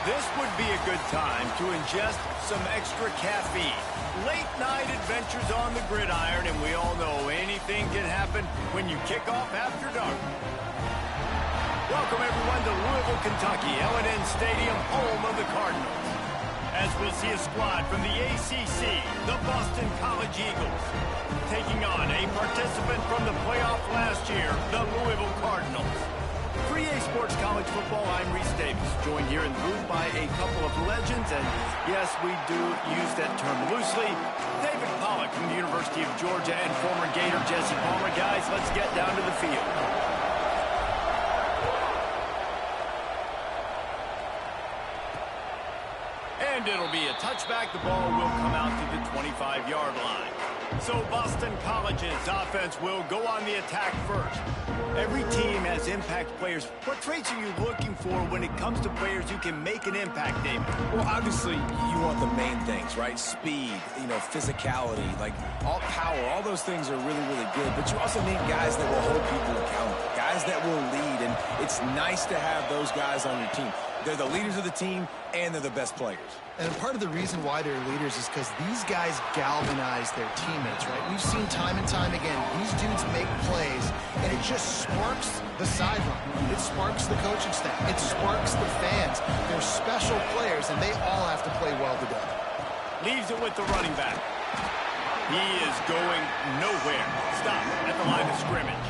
This would be a good time to ingest some extra caffeine. Late night adventures on the gridiron, and we all know anything can happen when you kick off after dark. Welcome everyone to Louisville, Kentucky, L&N Stadium, home of the Cardinals. As we'll see a squad from the ACC, the Boston College Eagles, taking on a participant from the playoff last year, the Louisville Cardinals. For EA Sports College Football, I'm Reese Davis, joined here in the booth by a couple of legends, and yes, we do use that term loosely. David Pollack from the University of Georgia and former Gator Jesse Palmer. Guys, let's get down to the field. And it'll be a touchback. The ball will come out to the 25-yard line. So Boston College's offense will go on the attack first. Every team has impact players. What traits are you looking for when it comes to players who can make an impact, David? Well, obviously, you want the main things, right? Speed, physicality, like all power. All those things are really, really good. But you also need guys that will hold people accountable, guys that will lead. And it's nice to have those guys on your team. They're the leaders of the team, and they're the best players. And part of the reason why they're leaders is because these guys galvanize their teammates, right? We've seen time and time again, these dudes make plays, and it just sparks the sideline. It sparks the coaching staff. It sparks the fans. They're special players, and they all have to play well together. Leaves it with the running back. He is going nowhere. Stop at the line of scrimmage.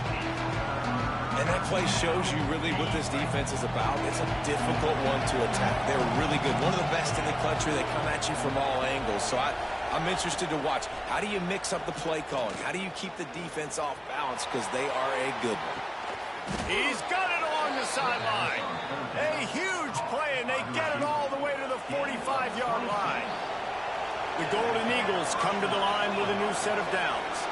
And that play shows you really what this defense is about. It's a difficult one to attack. They're really good. One of the best in the country. They come at you from all angles. So I'm interested to watch. How do you mix up the play calling? How do you keep the defense off balance? Because they are a good one. He's got it along the sideline. A huge play, and they get it all the way to the 45-yard line. The Golden Eagles come to the line with a new set of downs.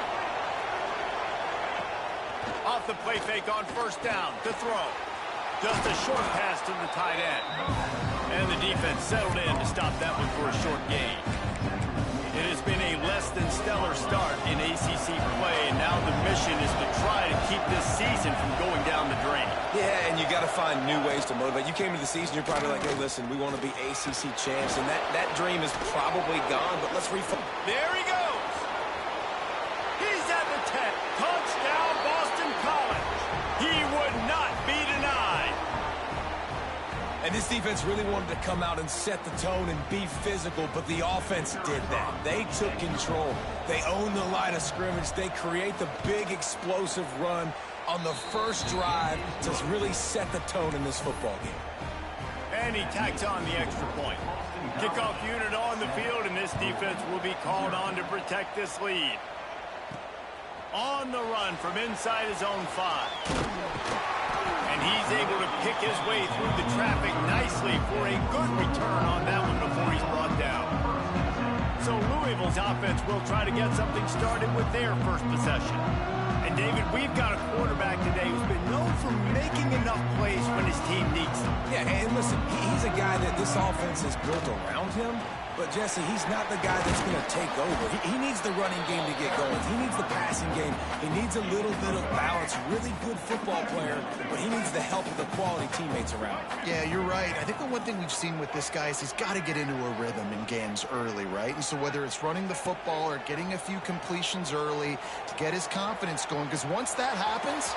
Off the play fake on first down to throw. Just a short pass to the tight end. And the defense settled in to stop that one for a short gain. It has been a less than stellar start in ACC play, and now the mission is to try to keep this season from going down the drain. Yeah, and you got to find new ways to motivate. You came into the season, you're probably like, hey, listen, we want to be ACC champs, and that dream is probably gone, but let's refocus. There he goes. He's at the 10. Touchdown, Boston College. He would not be denied. And this defense really wanted to come out and set the tone and be physical, but the offense did that. They took control. They owned the line of scrimmage. They create the big explosive run on the first drive to really set the tone in this football game. And he tacks on the extra point. Kickoff unit on the field, and this defense will be called on to protect this lead. On the run from inside his own 5. And he's able to pick his way through the traffic nicely for a good return on that one before he's brought down. So Louisville's offense will try to get something started with their first possession. And David, we've got a quarterback today who's been known for making enough plays when his team needs them. Yeah, and listen, he's a guy that this offense is built around him. But, Jesse, he's not the guy that's going to take over. He needs the running game to get going. He needs the passing game. He needs a little bit of balance. Really good football player, but he needs the help of the quality teammates around him. Yeah, you're right. I think the one thing we've seen with this guy is he's got to get into a rhythm in games early, right? And so whether it's running the football or getting a few completions early to get his confidence going, because once that happens,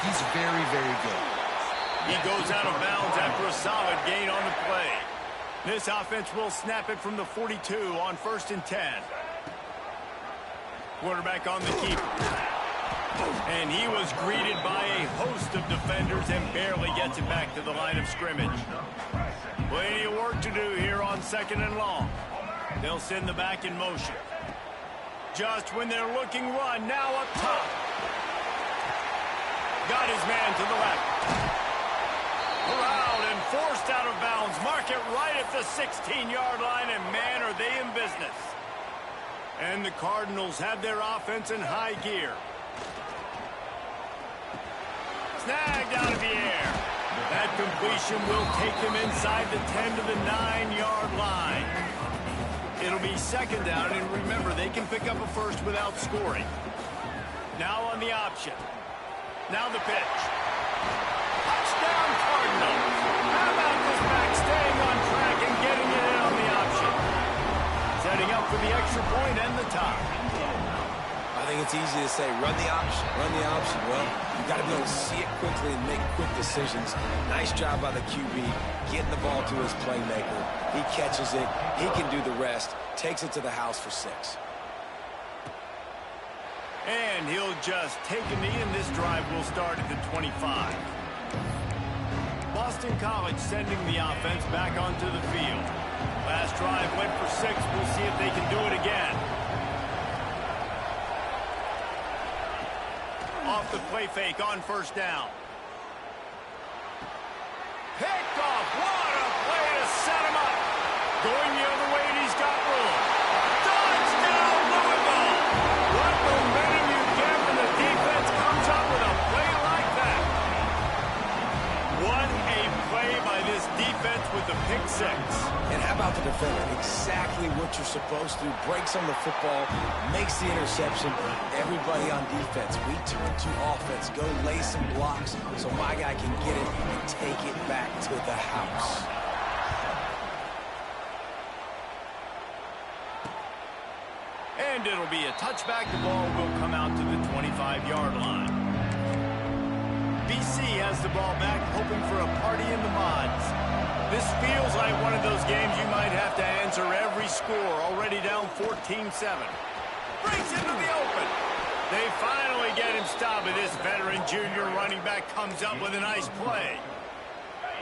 he's very, very good. He goes out of bounds after a solid gain on the play. This offense will snap it from the 42 on 1st and 10. Quarterback on the keeper. And he was greeted by a host of defenders and barely gets it back to the line of scrimmage. Plenty of work to do here on 2nd and long. They'll send the back in motion. Just when they're looking run, now up top. Got his man to the left. Corralled and forced out of bounds. Mark it right at the 16-yard line, and man, are they in business. And the Cardinals have their offense in high gear. Snagged out of the air. That completion will take him inside the 10 to the 9-yard line. It'll be 2nd down, and remember, they can pick up a first without scoring. Now on the option. Now the pitch. Touchdown, Cardinals. How about this back staying on track think it's easy to say, run the option, run the option. Well, you've got to be able to see it quickly and make quick decisions. Nice job by the QB, getting the ball to his playmaker. He catches it. He can do the rest. Takes it to the house for 6. And he'll just take a knee, and this drive will start at the 25. Boston College sending the offense back onto the field. Last drive went for 6. We'll see if they can do it again. Off the play fake on first down. Picked off. What a play to set him up. Going the other way, and he's got room. Touchdown, Louisville. What momentum you get when the defense comes up with a play like that. What a play by this defense with the pick 6. And how about the defender? Exactly what you're supposed to. Breaks on the football, makes the interception. Everybody on defense, we turn to offense. Go lay some blocks so my guy can get it and take it back to the house. And it'll be a touchback. The ball will come out to the 25-yard line. BC has the ball back, hoping for a party in the mods. This feels like one of those games you might have to answer every score. Already down 14-7. Breaks into the open. They finally get him stopped, and this veteran junior running back comes up with a nice play.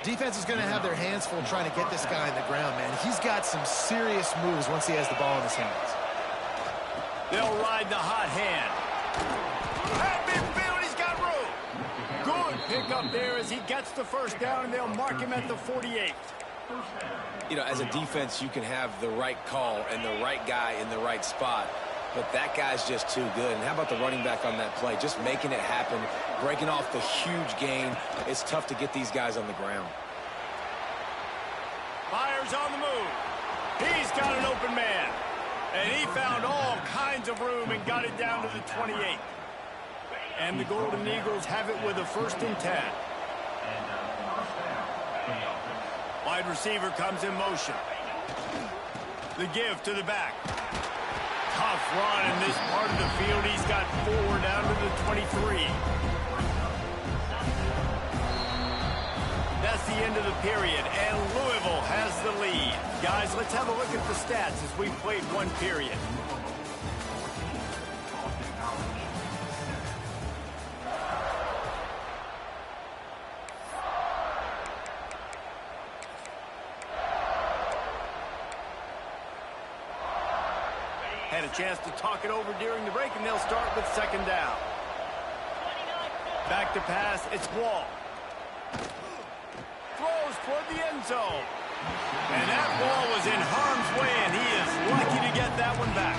Defense is going to have their hands full trying to get this guy on the ground, man. He's got some serious moves once he has the ball in his hands. They'll ride the hot hand. Happy field, he's got room. Good pick up there as he gets the first down, and they'll mark him at the 48. You know, as a defense, you can have the right call and the right guy in the right spot, but that guy's just too good. And how about the running back on that play? Just making it happen, breaking off the huge gain. It's tough to get these guys on the ground. Fires on the move. He's got an open man. And he found all kinds of room and got it down to the 28. And the Golden Eagles have it with a 1st and 10. Wide receiver comes in motion. The give to the back. Tough run in this part of the field. He's got 4 down to the 23. That's the end of the period, and Louisville has the lead. Guys, let's have a look at the stats as we've played 1 period. Had a chance to talk it over during the break, and they'll start with 2nd down. Back to pass, it's Wall. Throws toward the end zone. And that ball was in harm's way, and he is lucky to get that one back.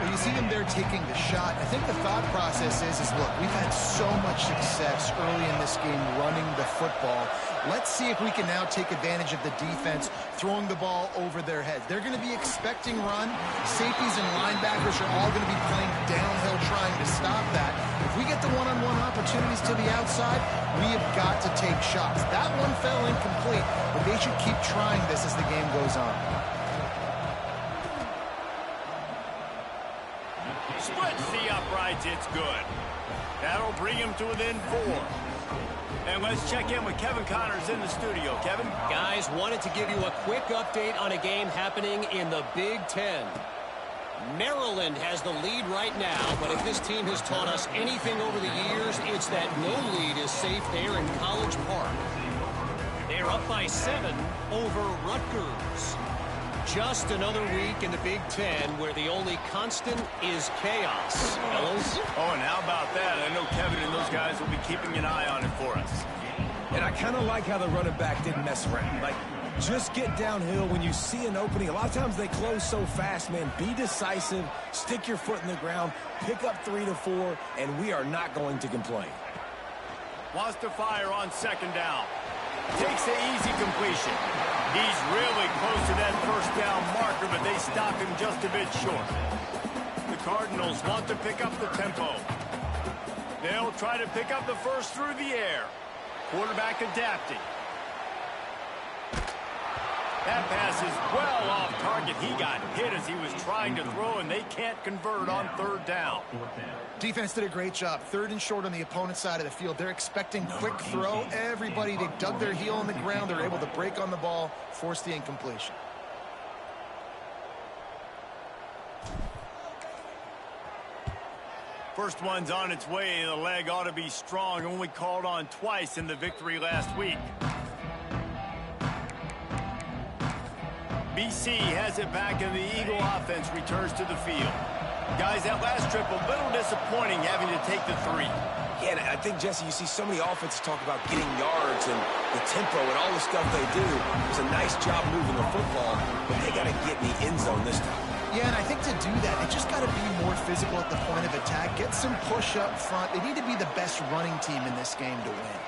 Well, you see him there taking the shot. I think the thought process is look, we've had so much success early in this game running the football. Let's see if we can now take advantage of the defense throwing the ball over their heads. They're going to be expecting run. Safeties and linebackers are all going to be playing downhill trying to stop that. If we get the one-on-one opportunities to the outside, we have got to take shots. That one fell incomplete, but they should keep trying this as the game goes on. Splits the uprights, it's good. That'll bring him to within 4. And let's check in with Kevin Connors in the studio. Kevin? Guys, wanted to give you a quick update on a game happening in the Big Ten. Maryland has the lead right now, but if this team has taught us anything over the years, it's that no lead is safe there in College Park. They're up by 7 over Rutgers. Just another week in the Big Ten where the only constant is chaos. Fellas? Oh, and how about that? I know Kevin and those guys will be keeping an eye on it for us. And I kind of like how the running back didn't mess around. Like, just get downhill when you see an opening. A lot of times they close so fast, man. Be decisive, stick your foot in the ground, pick up 3 to 4, and we are not going to complain. Wants to fire on 2nd down. Takes the easy completion. He's really close to that 1st down marker, but they stop him just a bit short. The Cardinals want to pick up the tempo. They'll try to pick up the first through the air. Quarterback adapting. That pass is well off target. He got hit as he was trying to throw, and they can't convert on third down. Defense did a great job. Third and short on the opponent's side of the field. They're expecting quick throw. Everybody, they dug their heel on the ground. They're able to break on the ball, force the incompletion. First one's on its way. The leg ought to be strong. Only called on twice in the victory last week. BC has it back, and the Eagle offense returns to the field. Guys, that last trip, a little disappointing having to take the 3. Yeah, and I think, Jesse, you see so many offenses talk about getting yards and the tempo and all the stuff they do. It's a nice job moving the football, but they got to get in the end zone this time. Yeah, and I think to do that, they just got to be more physical at the point of attack. Get some push up front. They need to be the best running team in this game to win.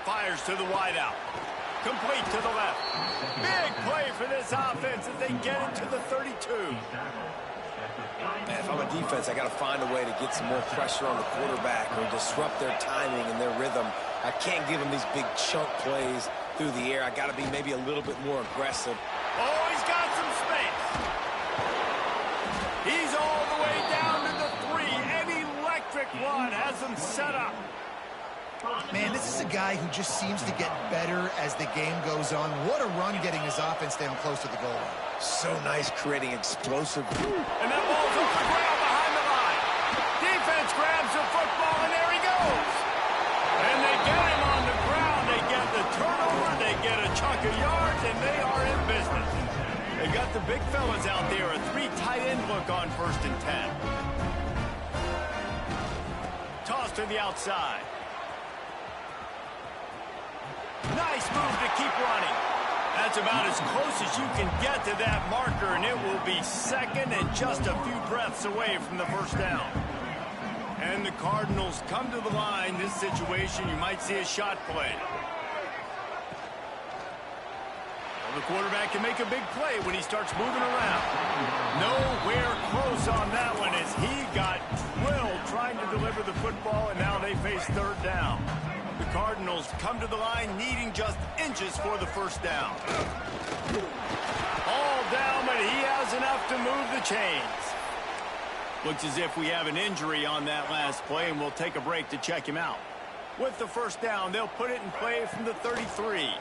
Fires to the wideout. Complete to the left. Big play for this offense as they get it to the 32. Man, if I'm a defense, I got to find a way to get some more pressure on the quarterback or disrupt their timing and their rhythm. I can't give them these big chunk plays through the air. I got to be maybe a little bit more aggressive. Oh, he's got some space. He's all the way down to the 3. An electric one has them set up. Man, this is a guy who just seems to get better as the game goes on. What a run getting his offense down close to the goal line. So nice creating explosive. And that ball's on the ground behind the line. Defense grabs the football, and there he goes. And they get him on the ground. They get the turnover. They get a chunk of yards, and they are in business. They got the big fellas out there. A 3 tight end look on 1st and 10. Toss to the outside. Nice move to keep running. That's about as close as you can get to that marker, and it will be second and just a few breaths away from the first down. And the Cardinals come to the line. This situation, you might see a shot play. Well, the quarterback can make a big play when he starts moving around. Nowhere close on that one as he got drilled trying to deliver the football, and now they face third down. The Cardinals come to the line needing just inches for the first down. All down, but he has enough to move the chains. Looks as if we have an injury on that last play, and we'll take a break to check him out. With the first down, they'll put it in play from the 33.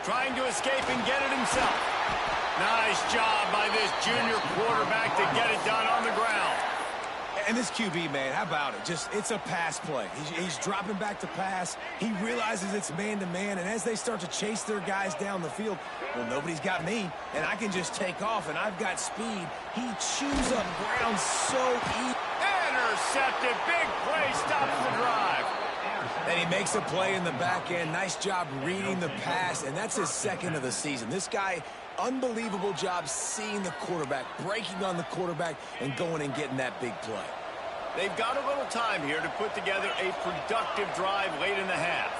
Trying to escape and get it himself. Nice job by this junior quarterback to get it done on the ground. And this QB, man, how about it? It's a pass play. He's dropping back to pass. He realizes it's man-to-man, and as they start to chase their guys down the field, well, nobody's got me, and I can just take off, and I've got speed. He chews up ground so easy. Intercepted. Big play stops the drive. And he makes a play in the back end. Nice job reading the pass, and that's his second of the season. This guy, unbelievable job seeing the quarterback, breaking on the quarterback, and going and getting that big play. They've got a little time here to put together a productive drive late in the half.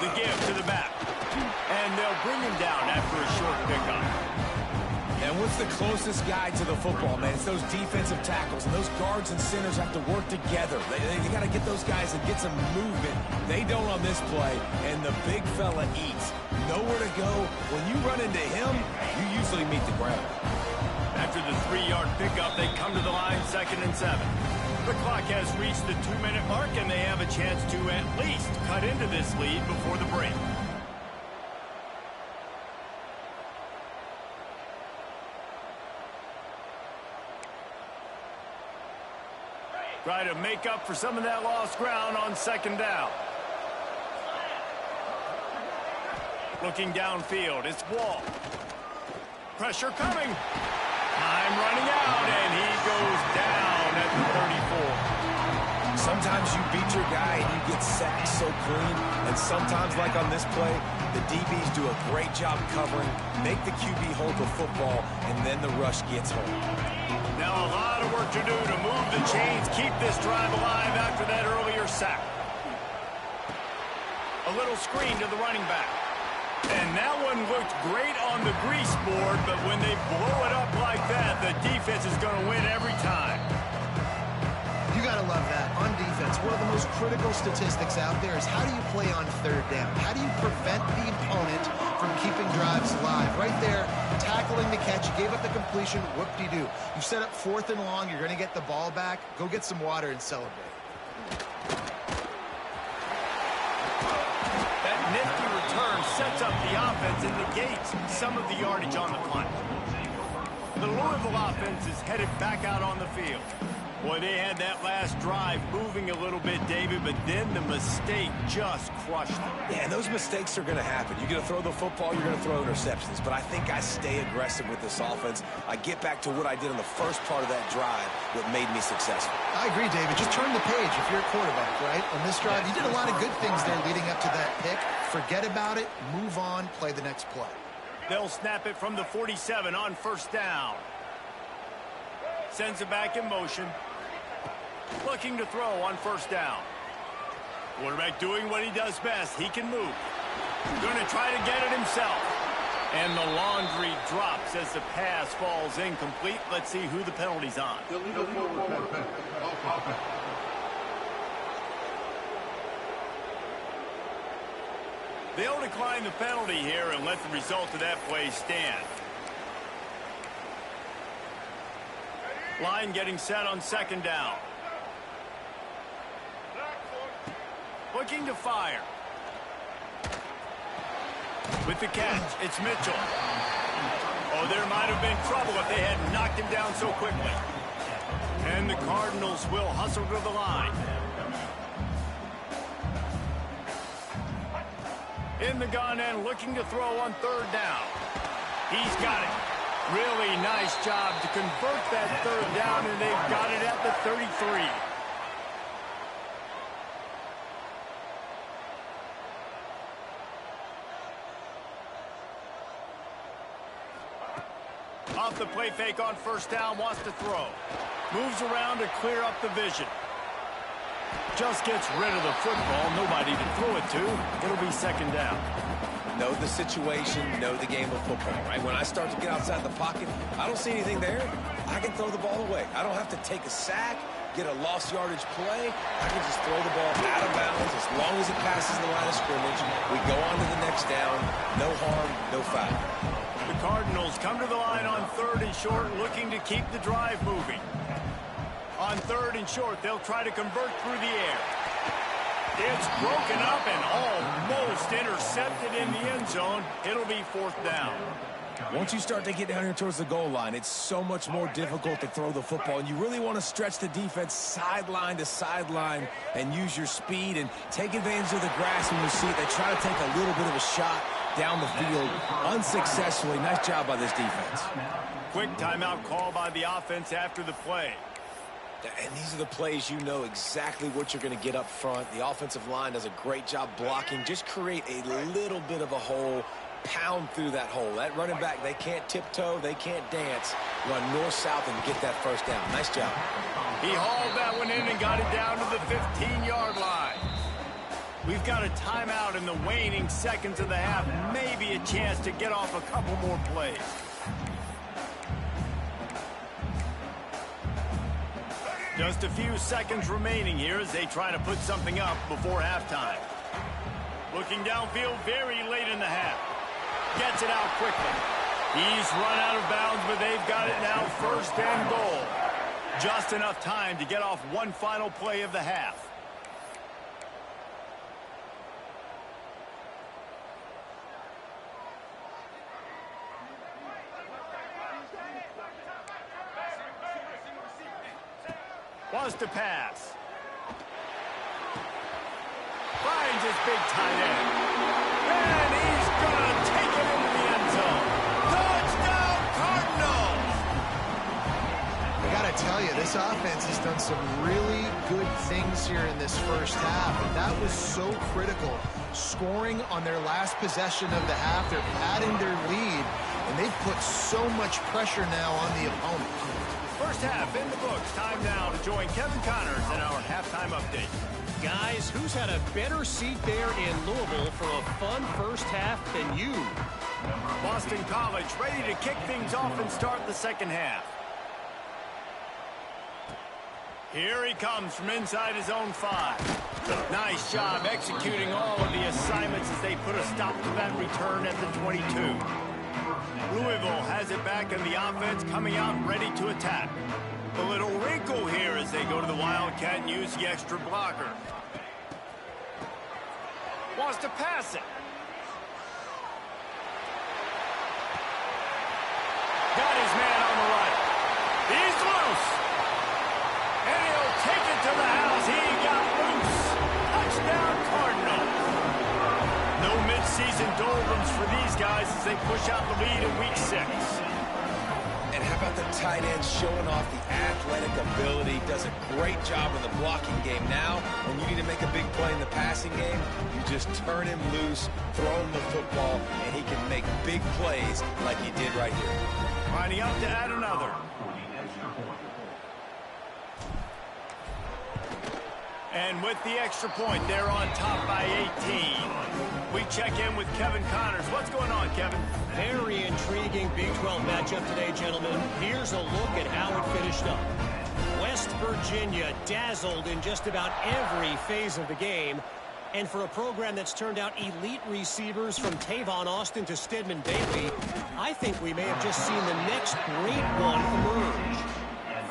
The give to the back. And they'll bring him down after a short pickup. And what's the closest guy to the football, man? It's those defensive tackles, and those guards and centers have to work together. They got to get those guys and get some movement. They don't on this play, and the big fella eats. Nowhere to go. When you run into him, you usually meet the ground. After the 3-yard pickup, they come to the line 2nd and 7. The clock has reached the 2-minute mark, and they have a chance to at least cut into this lead before the break. Try to make up for some of that lost ground on 2nd down. Looking downfield, it's Wall. Pressure coming. Time running out, and he goes down at the 34. Sometimes you beat your guy and you get sacked so clean, and sometimes, like on this play, the DBs do a great job covering, make the QB hold the football, and then the rush gets home. Now a lot of work to do to move the chains, keep this drive alive after that earlier sack. A little screen to the running back. And that one looked great on the grease board, but when they blow it up like that, the defense is going to win every time. You got to love that. On defense, most critical statistics out there is how do you play on third down? How do you prevent the opponent from keeping drives alive? Right there, tackling the catch, you gave up the completion, whoop-de-doo. You set up 4th and long, you're going to get the ball back. Go get some water and celebrate. That nifty return sets up the offense and negates some of the yardage on the punt. The Louisville offense is headed back out on the field. Boy, they had that last drive moving a little bit, David, but then the mistake just crushed them. Yeah, and those mistakes are going to happen. You're going to throw the football, you're going to throw interceptions. But I think I stay aggressive with this offense. I get back to what I did in the first part of that drive, what made me successful. I agree, David. Just turn the page if you're a quarterback, right? On this drive, you did a lot of good things there leading up to that pick. Forget about it, move on, play the next play. They'll snap it from the 47 on 1st down. Sends it back in motion. Looking to throw on 1st down. Quarterback doing what he does best. He can move. Going to try to get it himself. And the laundry drops as the pass falls incomplete. Let's see who the penalty's on. They'll decline the penalty here and let the result of that play stand. Line getting set on 2nd down. Looking to fire. With the catch, it's Mitchell. Oh, there might have been trouble if they hadn't knocked him down so quickly. And the Cardinals will hustle to the line. In the gun and looking to throw on 3rd down. He's got it. Really nice job to convert that 3rd down, and they've got it at the 33. Off the play fake on 1st down, wants to throw. Moves around to clear up the vision. Just gets rid of the football. Nobody to throw it to. It'll be 2nd down. Know the situation, know the game of football, right? When I start to get outside the pocket, I don't see anything there. I can throw the ball away. I don't have to take a sack, get a lost yardage play. I can just throw the ball out of bounds as long as it passes the line of scrimmage. We go on to the next down. No harm, no foul. The Cardinals come to the line on 3rd and short, looking to keep the drive moving. On 3rd and short, they'll try to convert through the air. It's broken up and almost intercepted in the end zone. It'll be 4th down. Once you start to get down here towards the goal line, it's so much more difficult to throw the football. And you really want to stretch the defense sideline to sideline and use your speed and take advantage of the grass when you see it. They try to take a little bit of a shot down the field unsuccessfully. Nice job by this defense. Quick timeout call by the offense after the play. And these are the plays you know exactly what you're going to get up front. The offensive line does a great job blocking. Just create a little bit of a hole, pound through that hole. That running back, they can't tiptoe, they can't dance. Run north-south and get that 1st down. Nice job. He hauled that one in and got it down to the 15-yard line. We've got a timeout in the waning seconds of the half. Maybe a chance to get off a couple more plays. Just a few seconds remaining here as they try to put something up before halftime. Looking downfield very late in the half. Gets it out quickly. He's run out of bounds, but they've got it now 1st and goal. Just enough time to get off one final play of the half. Wants to pass. Finds his big tight end. And he's going to take it into the end zone. Touchdown, Cardinals! I got to tell you, this offense has done some really good things here in this 1st half, and that was so critical. Scoring on their last possession of the half, they're padding their lead, and they've put so much pressure now on the opponent. 1st half in the books. Time now to join Kevin Connors in our halftime update. Guys, who's had a better seat there in Louisville for a fun 1st half than you? Boston College ready to kick things off and start the 2nd half. Here he comes from inside his own 5. Nice job executing all of the assignments as they put a stop to that return at the 22. Louisville has it back in the offense, coming out ready to attack. A little wrinkle here as they go to the Wildcat and use the extra blocker. Wants to pass it. Got his man on the right. He's loose. And he'll take it to the house. He got loose. Touchdown, Cardinals. No midseason doldrums for these guys as they push out the lead in Week 6. And how about the tight end showing off the athletic ability? Does a great job in the blocking game. Now, when you need to make a big play in the passing game, you just turn him loose, throw him the football, and he can make big plays like he did right here. Lining up to add another. And with the extra point, they're on top by 18. We check in with Kevin Connors. What's going on, Kevin? Very intriguing Big 12 matchup today, gentlemen. Here's a look at how it finished up. West Virginia dazzled in just about every phase of the game. And for a program that's turned out elite receivers from Tavon Austin to Stedman Bailey, I think we may have just seen the next great one emerge.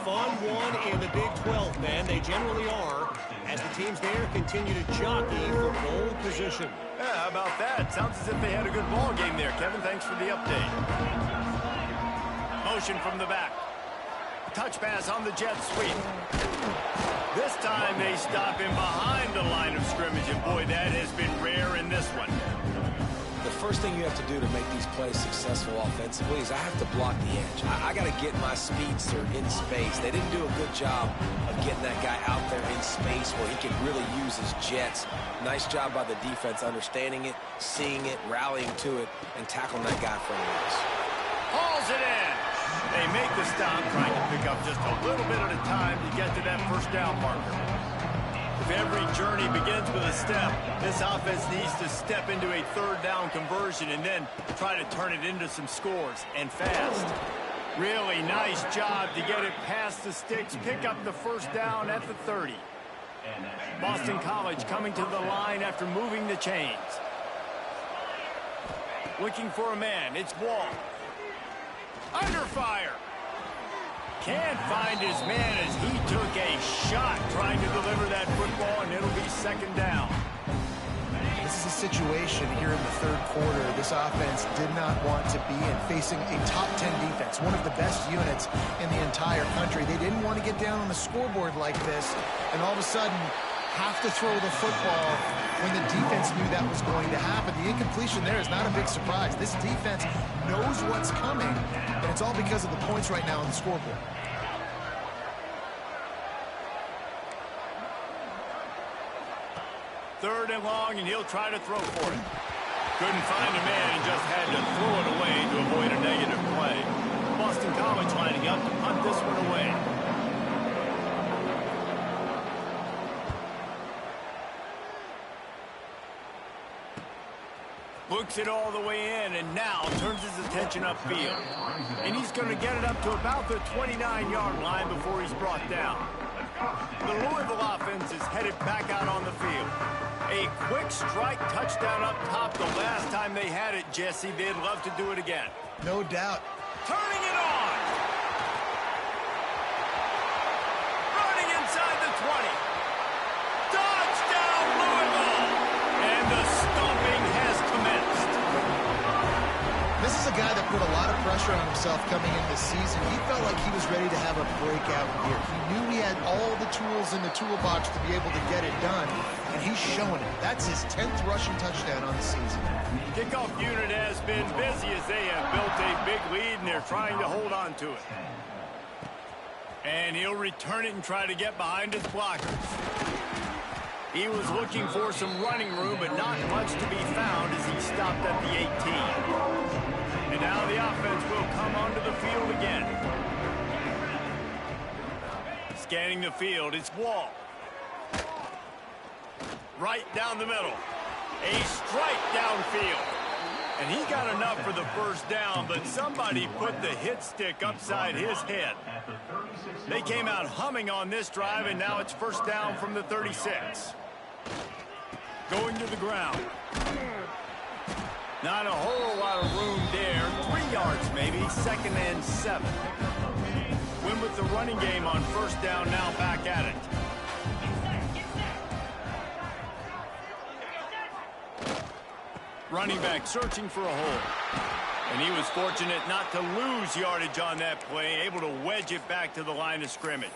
Fun one in the Big 12, man. They generally are, as the teams there continue to jockey for pole position. Yeah, how about that? Sounds as if they had a good ball game there, Kevin. Thanks for the update. Motion from the back. Touch pass on the jet sweep. This time they stop him behind the line of scrimmage, and boy, that has been rare in this one. The first thing you have to do to make these plays successful offensively is I have to block the edge. I got to get my speedster in space. They didn't do a good job of getting that guy out there in space where he can really use his jets. Nice job by the defense understanding it, seeing it, rallying to it, and tackling that guy from the us. Hauls it in. They make the stop, trying to pick up just a little bit at a time to get to that first down marker. If every journey begins with a step, this offense needs to step into a third down conversion and then try to turn it into some scores, and fast. Really nice job to get it past the sticks, pick up the first down at the 30. Boston College coming to the line after moving the chains. Looking for a man, it's Wall. Under fire. Can't find his man as he took a shot trying to deliver that football, and it'll be second down. This is a situation here in the third quarter this offense did not want to be in, facing a top 10 defense, one of the best units in the entire country. They didn't want to get down on the scoreboard like this, and all of a sudden have to throw the football when the defense knew that was going to happen. The incompletion there is not a big surprise. This defense knows what's coming, and it's all because of the points right now on the scoreboard. Third and long, and he'll try to throw for it. Couldn't find a man and just had to throw it away to avoid a negative play. Boston College lining up to punt this one away. Looks it all the way in, and now turns his attention upfield. And he's going to get it up to about the 29-yard line before he's brought down. The Louisville offense is headed back out on the field. A quick strike touchdown up top the last time they had it, Jesse. They'd love to do it again. No doubt. Turning it on. Running inside the 20. Touchdown, Louisville. And the stomping has commenced. This is a guy that put a lot of pressure on himself coming in this season. He felt like he was ready to have a breakout year. He knew he had all the tools in the toolbox to be able to get it done, and he's showing it. That's his 10th rushing touchdown on the season. Kickoff unit has been busy as they have built a big lead, and they're trying to hold on to it. And he'll return it and try to get behind his blockers. He was looking for some running room, but not much to be found as he stopped at the 18. And now the offense will come onto the field again. Scanning the field, it's Wall. Right down the middle. A strike downfield. And he got enough for the first down, but somebody put the hit stick upside his head. They came out humming on this drive, and now it's first down from the 36. Going to the ground. Not a whole lot of room there. 3 yards maybe, 2nd and 7. Win with the running game on first down, now back at it. Running back searching for a hole. And he was fortunate not to lose yardage on that play, able to wedge it back to the line of scrimmage.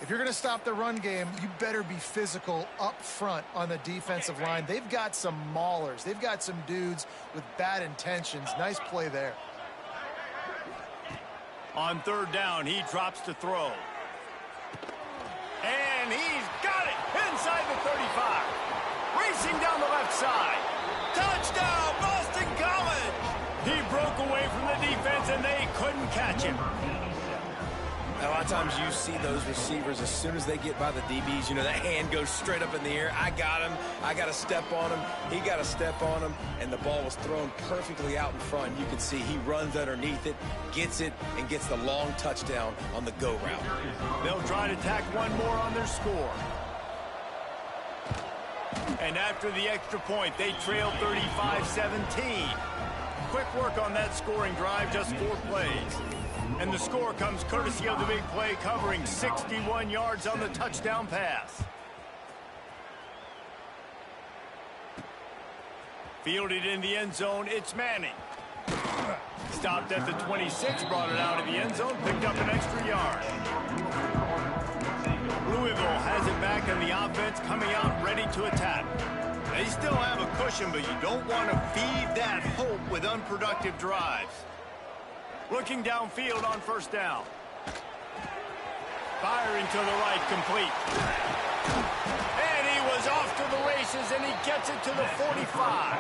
If you're going to stop the run game, you better be physical up front on the defensive line. They've got some maulers. They've got some dudes with bad intentions. Nice play there. On third down, he drops to throw. And he's got it inside the 35. Racing down the left side. Touchdown, Boston College! He broke away from the defense, and they couldn't catch him. A lot of times you see those receivers, as soon as they get by the DBs, you know, that hand goes straight up in the air. I got him. I got to step on him. He got to step on him. And the ball was thrown perfectly out in front. You can see he runs underneath it, gets it, and gets the long touchdown on the go route. They'll try to tack one more on their score. And after the extra point, they trail 35-17. Quick work on that scoring drive, just 4 plays. And the score comes courtesy of the big play, covering 61 yards on the touchdown pass. Fielded in the end zone, it's Manning. Stopped at the 26, brought it out of the end zone, picked up an extra yard. Louisville has it back in the offense, coming out ready to attack. They still have a cushion, but you don't want to feed that hope with unproductive drives. Looking downfield on first down. Firing to the right, complete. And he was off to the races, and he gets it to the 45.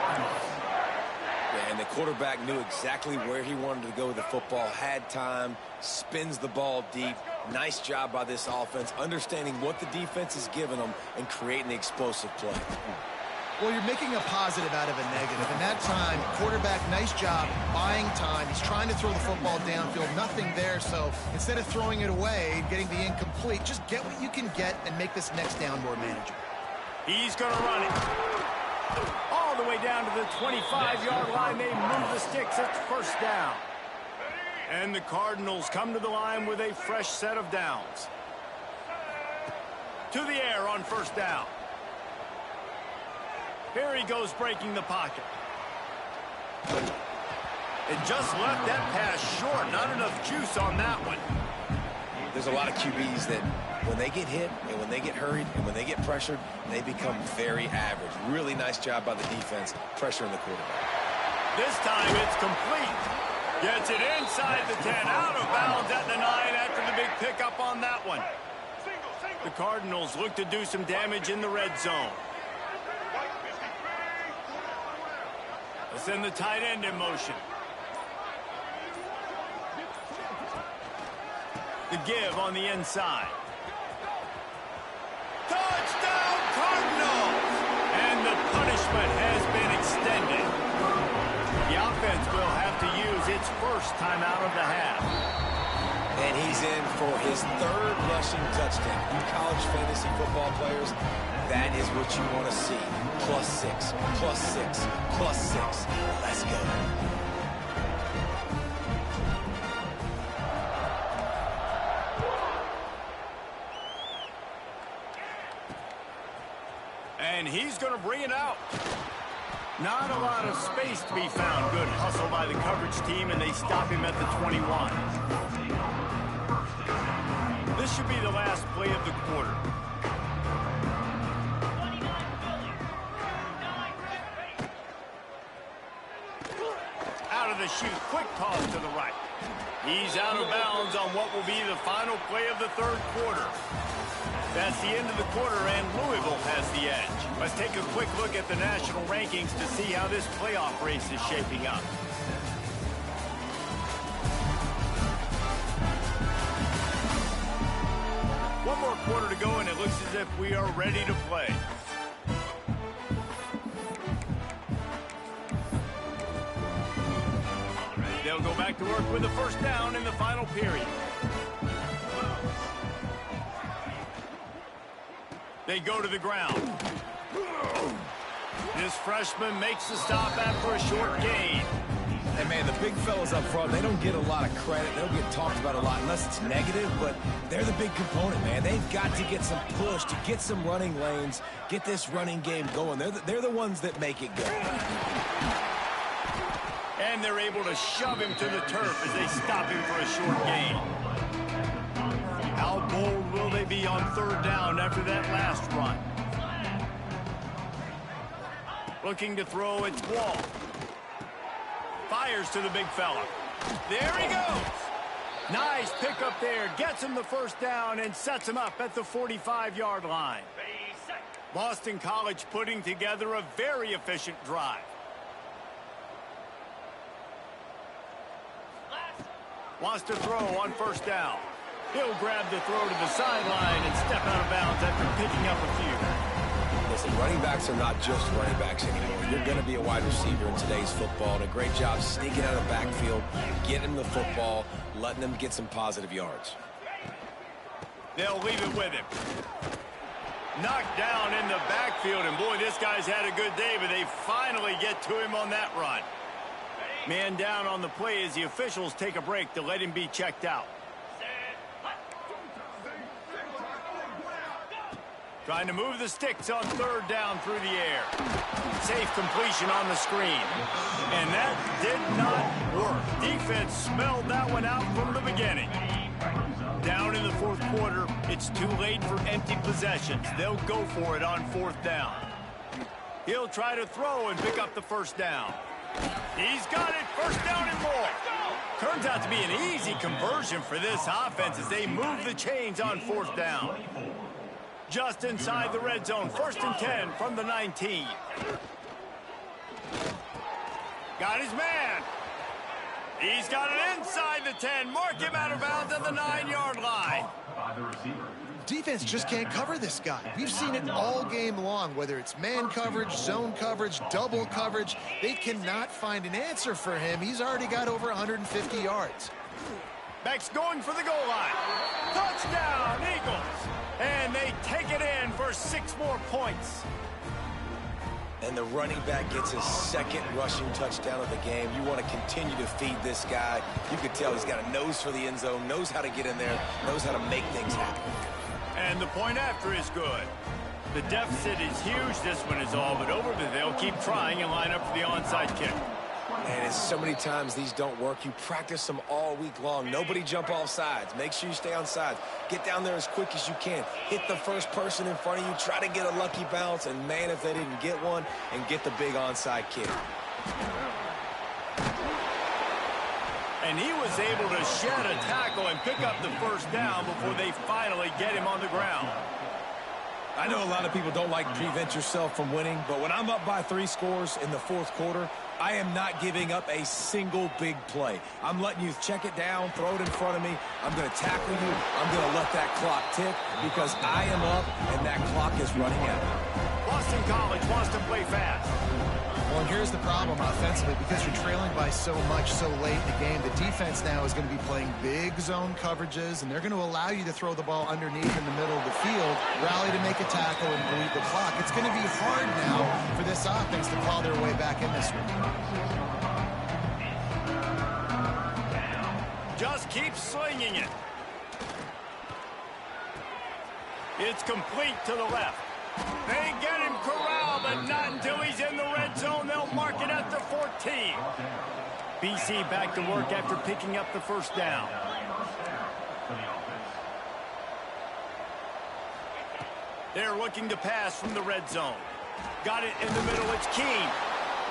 Yeah, and the quarterback knew exactly where he wanted to go with the football, had time, spins the ball deep. Nice job by this offense, understanding what the defense is giving them and creating the explosive play. Well, you're making a positive out of a negative. And that time, quarterback, nice job, buying time. He's trying to throw the football downfield. Nothing there, so instead of throwing it away, getting the incomplete, just get what you can get and make this next down more manageable. He's going to run it. All the way down to the 25-yard line. They move the sticks. It's first down. And the Cardinals come to the line with a fresh set of downs. To the air on first down. Here he goes, breaking the pocket. It just left that pass short. Not enough juice on that one. There's a lot of QBs that when they get hit and when they get hurried and when they get pressured, they become very average. Really nice job by the defense, pressuring the quarterback. This time it's complete. Gets it inside the 10, out of bounds at the 9 after the big pickup on that one. The Cardinals look to do some damage in the red zone. Send the tight end in motion. The give on the inside. Touchdown Cardinals! And the punishment has been extended. The offense will have to use its first timeout of the half. And he's in for his 3rd rushing touchdown. You college fantasy football players, that is what you want to see. +6, +6, +6. Let's go. And he's going to bring it out. Not a lot of space to be found. Good hustle by the coverage team, and they stop him at the 21. This should be the last play of the quarter. Out of the chute, quick toss to the right. He's out of bounds on what will be the final play of the 3rd quarter. That's the end of the quarter, and Louisville has the edge. Let's take a quick look at the national rankings to see how this playoff race is shaping up. One more quarter to go, and it looks as if we are ready to play. back to work with the first down in the final period. They go to the ground. This freshman makes the stop after a short gain. And, man, the big fellas up front, they don't get a lot of credit. They don't get talked about a lot unless it's negative, but they're the big component, man. They've got to get some push, to get some running lanes, get this running game going. They're the ones that make it go. And they're able to shove him to the turf as they stop him for a short gain. How bold will they be on third down after that last run? Looking to throw, it's Wall. Fires to the big fella. There he goes. Nice pickup there. Gets him the first down and sets him up at the 45-yard line. Boston College putting together a very efficient drive. Wants to throw on first down. He'll grab the throw to the sideline and step out of bounds after picking up a few. Listen, running backs are not just running backs anymore. You're going to be a wide receiver in today's football. And a great job sneaking out of the backfield, getting him the football, letting him get some positive yards. They'll leave it with him. Knocked down in the backfield, and boy, this guy's had a good day, but they finally get to him on that run. Man down on the play as the officials take a break to let him be checked out. Trying to move the sticks on third down through the air. Safe completion on the screen. And that did not work. Defense smelled that one out from the beginning. Down in the fourth quarter, it's too late for empty possessions. They'll go for it on fourth down. He'll try to throw and pick up the first down. He's got it, first down and more. Turns out to be an easy conversion for this offense as they move the chains on fourth down. Just inside the red zone, 1st and 10 from the 19. Got his man. He's got it inside the 10. Mark him out of bounds at the 9-yard line. Defense just can't cover this guy. We've seen it all game long, whether it's man coverage, zone coverage, double coverage. They cannot find an answer for him. He's already got over 150 yards. Back's going for the goal line. Touchdown, Eagles. And they take it in for 6 more points. And the running back gets his second rushing touchdown of the game. You want to continue to feed this guy. You can tell he's got a nose for the end zone, knows how to get in there, knows how to make things happen. And the point after is good. The deficit is huge. This one is all but over, but they'll keep trying and line up for the onside kick. And it's so many times these don't work. You practice them all week long. Nobody jump off sides. Make sure you stay on sides. Get down there as quick as you can. Hit the first person in front of you. Try to get a lucky bounce. And, man, if they didn't get one, and get the big onside kick. And he was able to shed a tackle and pick up the first down before they finally get him on the ground. I know a lot of people don't like to prevent yourself from winning, but when I'm up by 3 scores in the fourth quarter, I am not giving up a single big play. I'm letting you check it down, throw it in front of me. I'm going to tackle you. I'm going to let that clock tick because I am up and that clock is running out. Boston College wants to play fast. Well, here's the problem offensively. Because you're trailing by so much so late in the game, the defense now is going to be playing big zone coverages, and they're going to allow you to throw the ball underneath in the middle of the field, rally to make a tackle, and bleed the clock. It's going to be hard now for this offense to claw their way back in this one. Just keep slinging it. It's complete to the left. They get him corralled, but not until he's in the red zone. They'll mark it at the 14. BC back to work after picking up the first down. They're looking to pass from the red zone. Got it in the middle. It's Keene.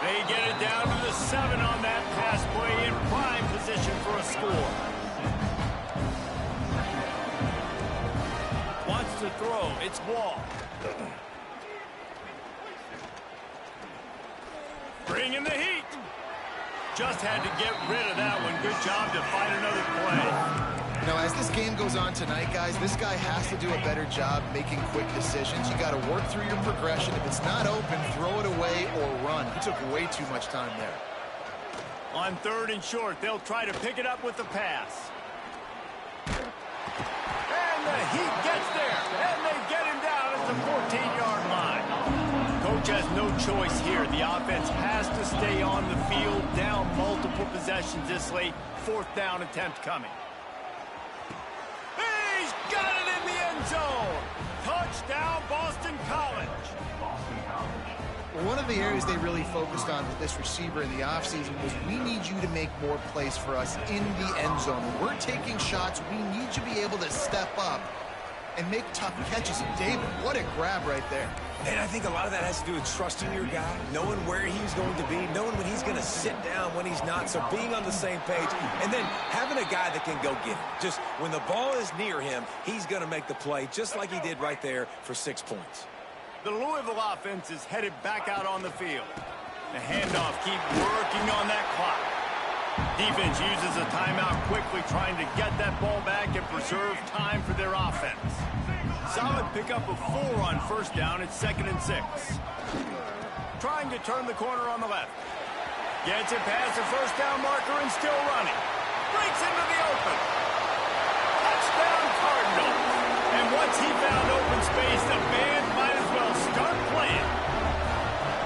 They get it down to the 7 on that pass play in prime position for a score. Wants to throw. It's Wall. Bring in the heat. Just had to get rid of that one. Good job to find another play. You know, as this game goes on tonight, guys, this guy has to do a better job making quick decisions. You got to work through your progression. If it's not open, throw it away or run. He took way too much time there. On 3rd and short, they'll try to pick it up with the pass. And the Heat gets there, and they get him down at the 14-yard line. Coach has no choice here. The offense has to stay on the field, down multiple possessions this late. 4th down attempt coming. He's got it in the end zone. Touchdown, Boston College. Well, one of the areas they really focused on with this receiver in the offseason was we need you to make more plays for us in the end zone. When we're taking shots, we need you to be able to step up and make tough catches. And David, what a grab right there. And I think a lot of that has to do with trusting your guy, knowing where he's going to be, knowing when he's going to sit down, when he's not, so being on the same page, and then having a guy that can go get it. Just when the ball is near him, he's going to make the play, just like he did right there for 6 points. The Louisville offense is headed back out on the field. The handoff keep working on that clock. Defense uses a timeout quickly, trying to get that ball back and preserve time for their offense. Solid pickup of 4 on 1st down. It's 2nd and 6. Trying to turn the corner on the left. Gets it past the 1st down marker and still running. Breaks into the open. Touchdown Cardinals. And once he found open space, the band might as well start playing.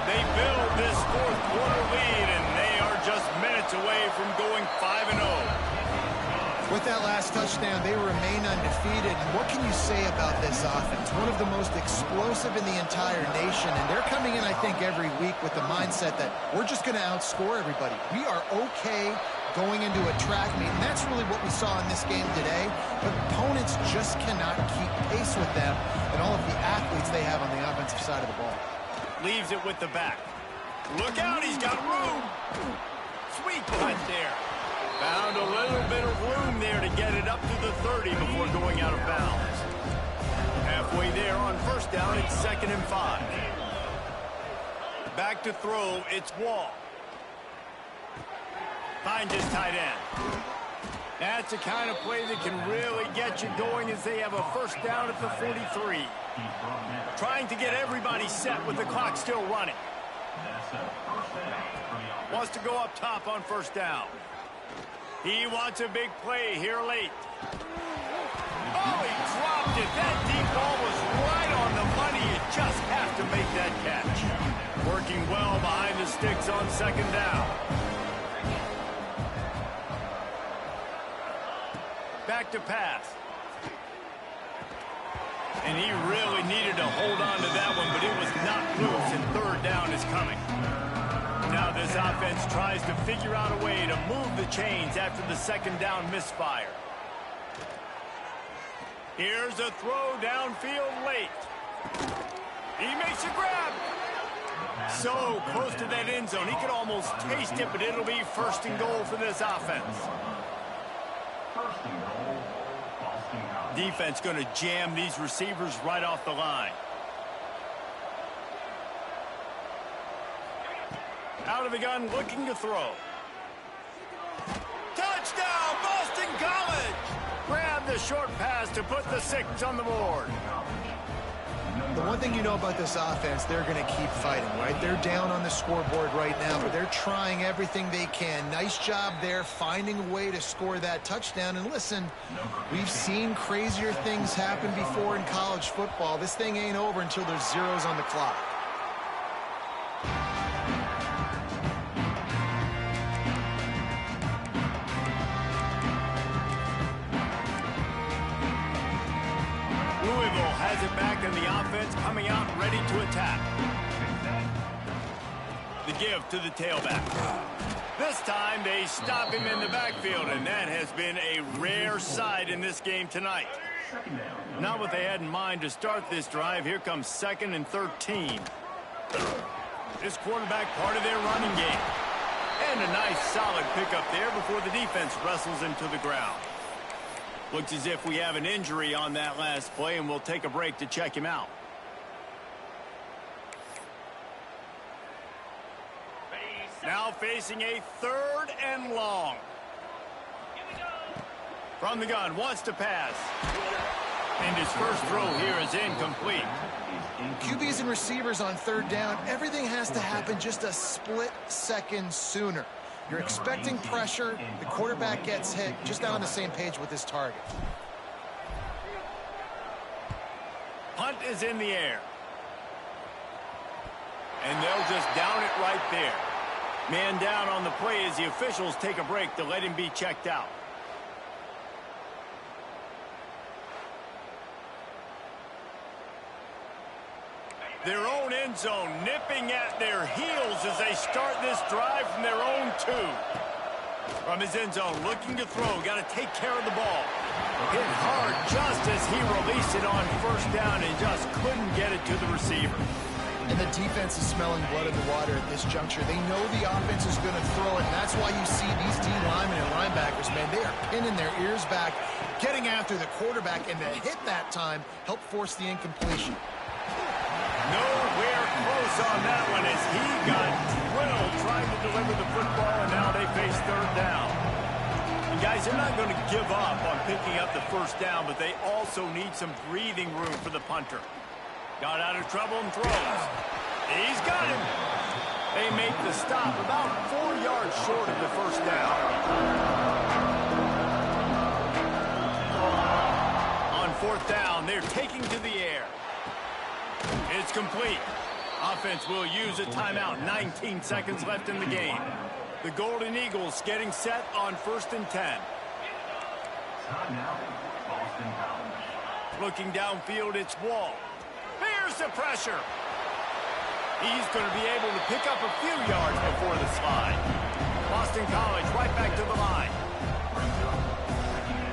They build this 4th quarter lead, and they are just minutes away from going 5-0. With that last touchdown, they remain undefeated. And what can you say about this offense? One of the most explosive in the entire nation. And they're coming in, I think, every week with the mindset that we're just going to outscore everybody. We are okay going into a track meet. And that's really what we saw in this game today. But opponents just cannot keep pace with them and all of the athletes they have on the offensive side of the ball. Leaves it with the back. Look out, he's got room. Sweet cut there. Found a little bit of room there to get it up to the 30 before going out of bounds. Halfway there on 1st down, it's 2nd and 5. Back to throw, it's Wall. Finds his tight end. That's the kind of play that can really get you going as they have a 1st down at the 43. Trying to get everybody set with the clock still running. Wants to go up top on 1st down. He wants a big play here late. Oh, he dropped it. That deep ball was right on the money. You just have to make that catch. Working well behind the sticks on 2nd down. Back to pass. And he really needed to hold on to that one, but it was not loose, and 3rd down is coming. Now this offense tries to figure out a way to move the chains after the 2nd down misfire. Here's a throw downfield late. He makes a grab. So close to that end zone. He could almost taste it, but it'll be 1st and goal for this offense. Defense going to jam these receivers right off the line. Out of the gun, looking to throw. Touchdown, Boston College! Grab the short pass to put the 6 on the board. The one thing you know about this offense, they're going to keep fighting, right? They're down on the scoreboard right now, but they're trying everything they can. Nice job there, finding a way to score that touchdown. And listen, we've seen crazier things happen before in college football. This thing ain't over until there's zeros on the clock. Louisville has it back in the offense, coming out ready to attack. The give to the tailback. This time they stop him in the backfield, and that has been a rare sight in this game tonight. Not what they had in mind to start this drive. Here comes 2nd and 13. This quarterback part of their running game. And a nice solid pickup there before the defense wrestles him to the ground. Looks as if we have an injury on that last play, and we'll take a break to check him out. Now facing a 3rd and long. From the gun, wants to pass. And his first throw here is incomplete. QBs and receivers on 3rd down, everything has to happen just a split second sooner. You're expecting pressure. The quarterback gets hit. Just not on the same page with his target. Punt is in the air. And they'll just down it right there. Man down on the play as the officials take a break to let him be checked out. Their own end zone nipping at their heels as they start this drive from their own 2. From his end zone, looking to throw. Got to take care of the ball. Hit hard just as he released it on first down and just couldn't get it to the receiver. And the defense is smelling blood in the water at this juncture. They know the offense is going to throw it, and that's why you see these D linemen and linebackers, man, they are pinning their ears back, getting after the quarterback, and the hit that time helped force the incompletion. Nowhere close on that one as he got drilled trying to deliver the football, and now they face third down. And guys, they're not going to give up on picking up the first down, but they also need some breathing room for the punter. Got out of trouble and throws. He's got him. They make the stop about 4 yards short of the first down. On fourth down, they're taking to the air. It's complete. Offense will use a timeout. 19 seconds left in the game. The Golden Eagles getting set on 1st and 10. Looking downfield, it's Wall. Here's the pressure. He's going to be able to pick up a few yards before the slide. Boston College right back to the line.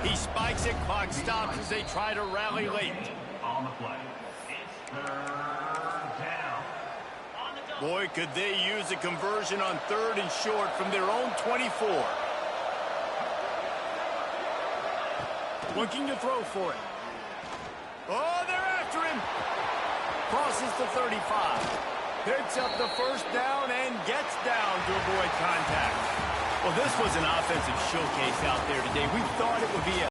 He spikes it. Clock stops as they try to rally late. Boy, could they use a conversion on 3rd and short from their own 24. Looking to throw for it. Oh, they're after him. Crosses the 35. Picks up the first down and gets down to avoid contact. Well, this was an offensive showcase out there today. We thought it would be a